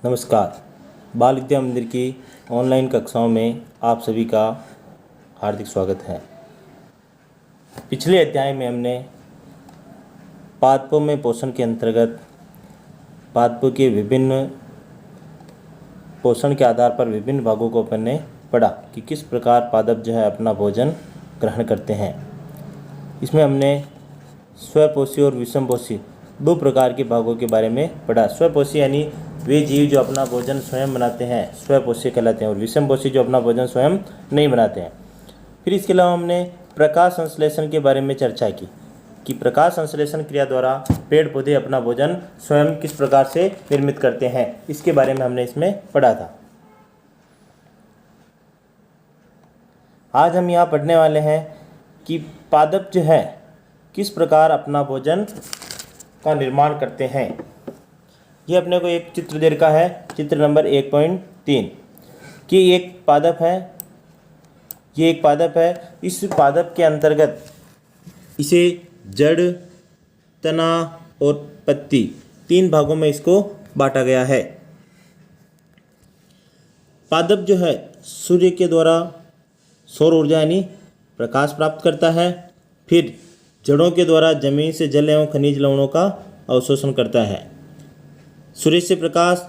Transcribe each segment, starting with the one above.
नमस्कार। बाल विद्या मंदिर की ऑनलाइन कक्षाओं में आप सभी का हार्दिक स्वागत है। पिछले अध्याय में हमने पादपों में पोषण के अंतर्गत पादपों के विभिन्न पोषण के आधार पर विभिन्न भागों को अपन ने पढ़ा कि किस प्रकार पादप जो है अपना भोजन ग्रहण करते हैं। इसमें हमने स्वपोषी और विषमपोषी दो प्रकार के भागों के बारे में पढ़ा। स्वपोषी यानी वे जीव जो अपना भोजन स्वयं बनाते हैं स्वपोषी कहलाते हैं, और विषमपोषी जो अपना भोजन स्वयं नहीं बनाते हैं। फिर इसके अलावा हमने प्रकाश संश्लेषण के बारे में चर्चा की कि प्रकाश संश्लेषण क्रिया द्वारा पेड़ पौधे अपना भोजन स्वयं किस प्रकार से निर्मित करते हैं, इसके बारे में हमने इसमें पढ़ा था। आज हम यहाँ पढ़ने वाले हैं कि पादप जो है किस प्रकार अपना भोजन का निर्माण करते हैं। ये अपने को एक चित्र दे रखा है, चित्र नंबर 1.3 कि एक पादप है, ये एक पादप है। इस पादप के अंतर्गत इसे जड़, तना और पत्ती तीन भागों में इसको बांटा गया है। पादप जो है सूर्य के द्वारा सौर ऊर्जा यानी प्रकाश प्राप्त करता है, फिर जड़ों के द्वारा जमीन से जल एवं खनिज लवणों का अवशोषण करता है। सूर्य से प्रकाश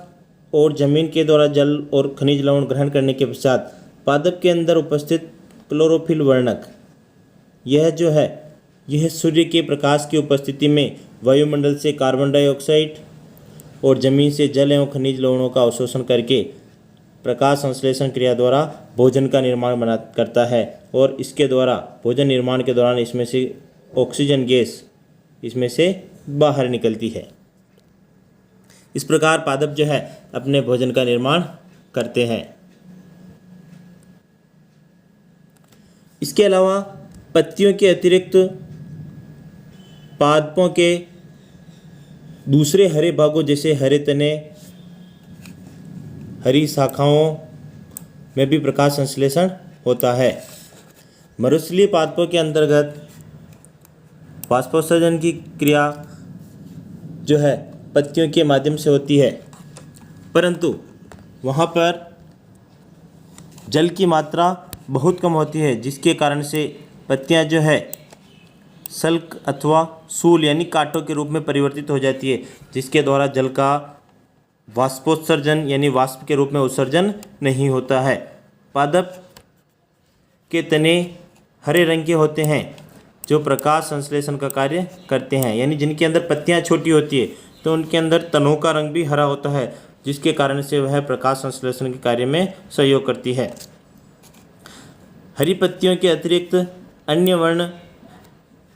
और जमीन के द्वारा जल और खनिज लवण ग्रहण करने के पश्चात पादप के अंदर उपस्थित क्लोरोफिल वर्णक यह सूर्य के प्रकाश की उपस्थिति में वायुमंडल से कार्बन डाइऑक्साइड और जमीन से जल एवं खनिज लवणों का अवशोषण करके प्रकाश संश्लेषण क्रिया द्वारा भोजन का निर्माण करता है, और इसके द्वारा भोजन निर्माण के दौरान इसमें से ऑक्सीजन गैस इसमें से बाहर निकलती है। इस प्रकार पादप जो है अपने भोजन का निर्माण करते हैं। इसके अलावा पत्तियों के अतिरिक्त पादपों के दूसरे हरे भागों जैसे हरे तने, हरी शाखाओं में भी प्रकाश संश्लेषण होता है। मरुस्थलीय पादपों के अंतर्गत वाष्पोत्सर्जन की क्रिया जो है पत्तियों के माध्यम से होती है, परंतु वहाँ पर जल की मात्रा बहुत कम होती है, जिसके कारण से पत्तियाँ जो है सल्क अथवा सूल यानी कांटों के रूप में परिवर्तित हो जाती है, जिसके द्वारा जल का वाष्पोत्सर्जन यानी वाष्प के रूप में उत्सर्जन नहीं होता है। पादप के तने हरे रंग के होते हैं जो प्रकाश संश्लेषण का कार्य करते हैं, यानी जिनके अंदर पत्तियां छोटी होती है तो उनके अंदर तनों का रंग भी हरा होता है, जिसके कारण से वह प्रकाश संश्लेषण के कार्य में सहयोग करती है। हरी पत्तियों के अतिरिक्त अन्य वर्ण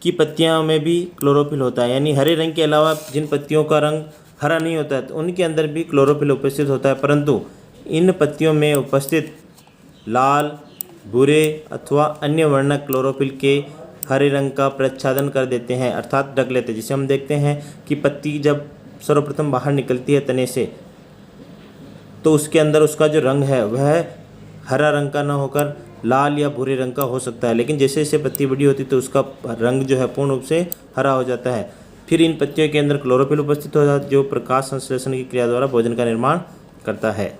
की पत्तियों में भी क्लोरोफिल होता है, यानी हरे रंग के अलावा जिन पत्तियों का रंग हरा नहीं होता है तो उनके अंदर भी क्लोरोफिल उपस्थित होता है, परंतु इन पत्तियों में उपस्थित लाल, भूरे अथवा अन्य वर्ण क्लोरोफिल के हरे रंग का प्रच्छादन कर देते हैं, अर्थात ढक लेते हैं। जिसे हम देखते हैं कि पत्ती जब सर्वप्रथम बाहर निकलती है तने से, तो उसके अंदर उसका जो रंग है वह हरा रंग का न होकर लाल या भूरे रंग का हो सकता है, लेकिन जैसे जैसे पत्ती बड़ी होती है तो उसका रंग जो है पूर्ण रूप से हरा हो जाता है। फिर इन पत्तियों के अंदर क्लोरोफिल उपस्थित हो जाता है जो प्रकाश संश्लेषण की क्रिया द्वारा भोजन का निर्माण करता है।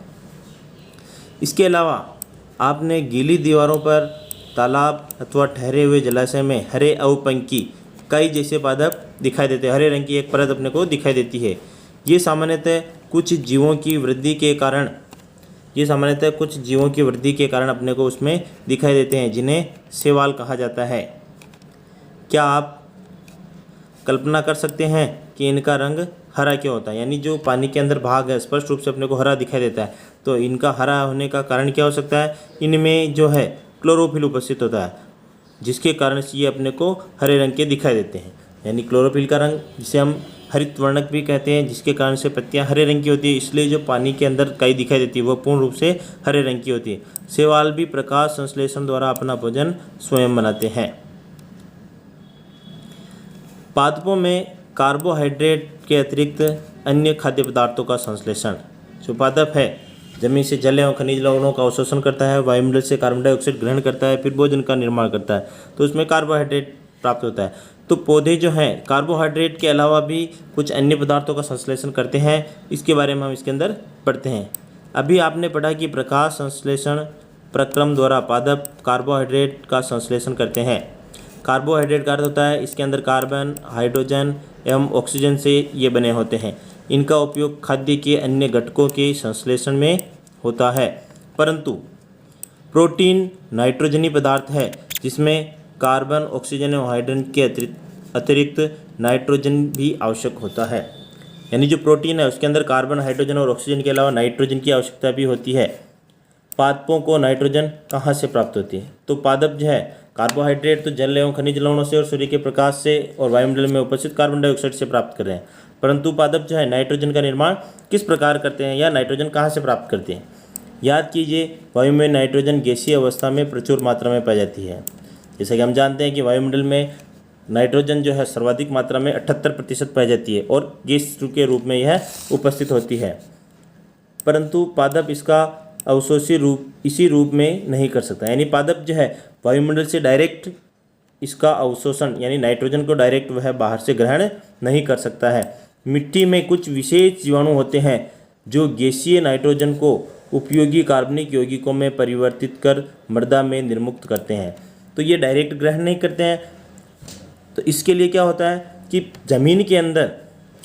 इसके अलावा आपने गीली दीवारों पर, तालाब अथवा ठहरे हुए जलाशय में हरे अवपंकी कई जैसे पादप दिखाई देते हैं। हरे रंग की एक परत अपने को दिखाई देती है। ये सामान्यतः कुछ जीवों की वृद्धि के कारण अपने को उसमें दिखाई देते हैं, जिन्हें शैवाल कहा जाता है। क्या आप कल्पना कर सकते हैं कि इनका रंग हरा क्यों होता है? यानी जो पानी के अंदर भाग है स्पष्ट रूप से अपने को हरा दिखाई देता है, तो इनका हरा होने का कारण क्या हो सकता है? इनमें जो है क्लोरोफिल उपस्थित होता है, जिसके कारण से ये अपने को हरे रंग के दिखाई देते हैं। यानी क्लोरोफिल का रंग जिसे हम हरित वर्णक भी कहते हैं, जिसके कारण से पत्तियां हरे रंग की होती है, इसलिए जो पानी के अंदर काई दिखाई देती है वह पूर्ण रूप से हरे रंग की होती है। शैवाल भी प्रकाश संश्लेषण द्वारा अपना भोजन स्वयं बनाते हैं। पादपों में कार्बोहाइड्रेट के अतिरिक्त अन्य खाद्य पदार्थों का संश्लेषण। जो पादप है जमीन से जल एवं खनिज लवणों का अवशोषण करता है, वायुमंडल से कार्बन डाइऑक्साइड ग्रहण करता है, फिर भोजन का निर्माण करता है। तो उसमें कार्बोहाइड्रेट प्राप्त होता है। तो पौधे जो हैं कार्बोहाइड्रेट के अलावा भी कुछ अन्य पदार्थों का संश्लेषण करते हैं, इसके बारे में हम इसके अंदर पढ़ते हैं। अभी आपने पढ़ा कि प्रकाश संश्लेषण प्रक्रम द्वारा पादप कार्बोहाइड्रेट का संश्लेषण करते हैं। कार्बोहाइड्रेट का अर्थ होता है इसके अंदर कार्बन, हाइड्रोजन एवं ऑक्सीजन से ये बने होते हैं। इनका उपयोग खाद्य के अन्य घटकों के संश्लेषण में होता है। परंतु प्रोटीन नाइट्रोजनी पदार्थ है जिसमें कार्बन, ऑक्सीजन एवं हाइड्रोजन के अतिरिक्त नाइट्रोजन भी आवश्यक होता है। यानी जो प्रोटीन है उसके अंदर कार्बन, हाइड्रोजन और ऑक्सीजन के अलावा नाइट्रोजन की आवश्यकता भी होती है। पादपों को नाइट्रोजन कहाँ से प्राप्त होती है? तो पादप जो है कार्बोहाइड्रेट तो जल एवं खनिज लवणों से और सूर्य के प्रकाश से और वायुमंडल में उपस्थित कार्बन डाइऑक्साइड से प्राप्त कर रहे हैं। परंतु पादप जो है नाइट्रोजन का निर्माण किस प्रकार करते हैं या नाइट्रोजन कहाँ से प्राप्त करते हैं? याद कीजिए, वायु में नाइट्रोजन गैसीय अवस्था में प्रचुर मात्रा में पाई जाती है। जैसे कि हम जानते हैं कि वायुमंडल में नाइट्रोजन जो है सर्वाधिक मात्रा में 78% पाई जाती है और गैस के रूप में यह उपस्थित होती है। परंतु पादप इसका अवशोषी रूप इसी रूप में नहीं कर सकता। यानी पादप जो है वायुमंडल से डायरेक्ट इसका अवशोषण यानी नाइट्रोजन को डायरेक्ट वह बाहर से ग्रहण नहीं कर सकता है। मिट्टी में कुछ विशेष जीवाणु होते हैं जो गैसीय नाइट्रोजन को उपयोगी कार्बनिक यौगिकों में परिवर्तित कर मृदा में निर्मुक्त करते हैं। तो ये डायरेक्ट ग्रहण नहीं करते हैं। तो इसके लिए क्या होता है कि ज़मीन के अंदर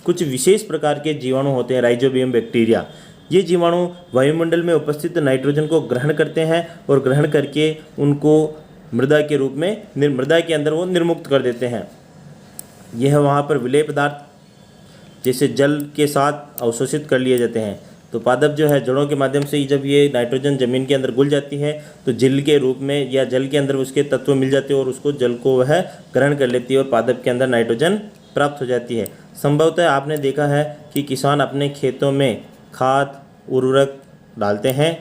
कुछ विशेष प्रकार के जीवाणु होते हैं, राइजोबियम बैक्टीरिया। ये जीवाणु वायुमंडल में उपस्थित नाइट्रोजन को ग्रहण करते हैं और ग्रहण करके उनको मृदा के रूप में मृदा के अंदर वो निर्मुक्त कर देते हैं। यह वहाँ पर विलेय पदार्थ जैसे जल के साथ अवशोषित कर लिए जाते हैं। तो पादप जो है जड़ों के माध्यम से जब ये नाइट्रोजन ज़मीन के अंदर घुल जाती है तो जल के रूप में या जल के अंदर उसके तत्व मिल जाते हैं और उसको जल को वह ग्रहण कर लेती है और पादप के अंदर नाइट्रोजन प्राप्त हो जाती है। संभवतः आपने देखा है कि किसान अपने खेतों में खाद उर्वरक डालते हैं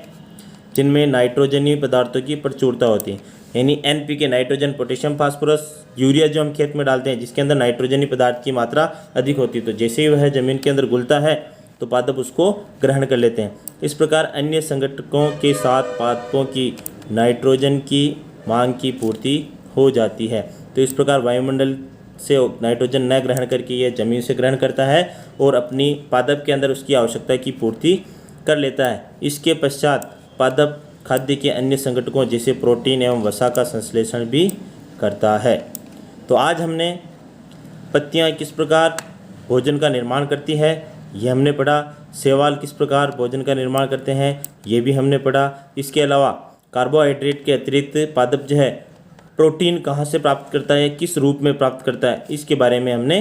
जिनमें नाइट्रोजनी पदार्थों की प्रचुरता होती है। यानी NPK nitrogen, potassium, phosphorus, urea जो हम खेत में डालते हैं जिसके अंदर नाइट्रोजनी पदार्थ की मात्रा अधिक होती है। तो जैसे ही वह ज़मीन के अंदर घुलता है तो पादप उसको ग्रहण कर लेते हैं। इस प्रकार अन्य संगठकों के साथ पादपों की नाइट्रोजन की मांग की पूर्ति हो जाती है। तो इस प्रकार वायुमंडल से नाइट्रोजन न ग्रहण करके यह ज़मीन से ग्रहण करता है और अपनी पादप के अंदर उसकी आवश्यकता की पूर्ति कर लेता है। इसके पश्चात पादप खाद्य के अन्य संगठकों जैसे प्रोटीन एवं वसा का संश्लेषण भी करता है। तो आज हमने पत्तियां किस प्रकार भोजन का निर्माण करती है ये हमने पढ़ा। शैवाल किस प्रकार भोजन का निर्माण करते हैं ये भी हमने पढ़ा। इसके अलावा कार्बोहाइड्रेट के अतिरिक्त पादप जो है प्रोटीन कहाँ से प्राप्त करता है, किस रूप में प्राप्त करता है, इसके बारे में हमने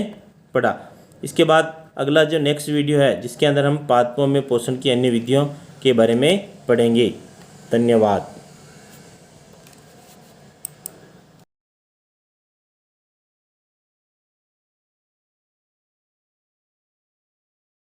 पढ़ा। इसके बाद अगला जो नेक्स्ट वीडियो है जिसके अंदर हम पादपों में पोषण की अन्य विधियों के बारे में पढ़ेंगे। धन्यवाद।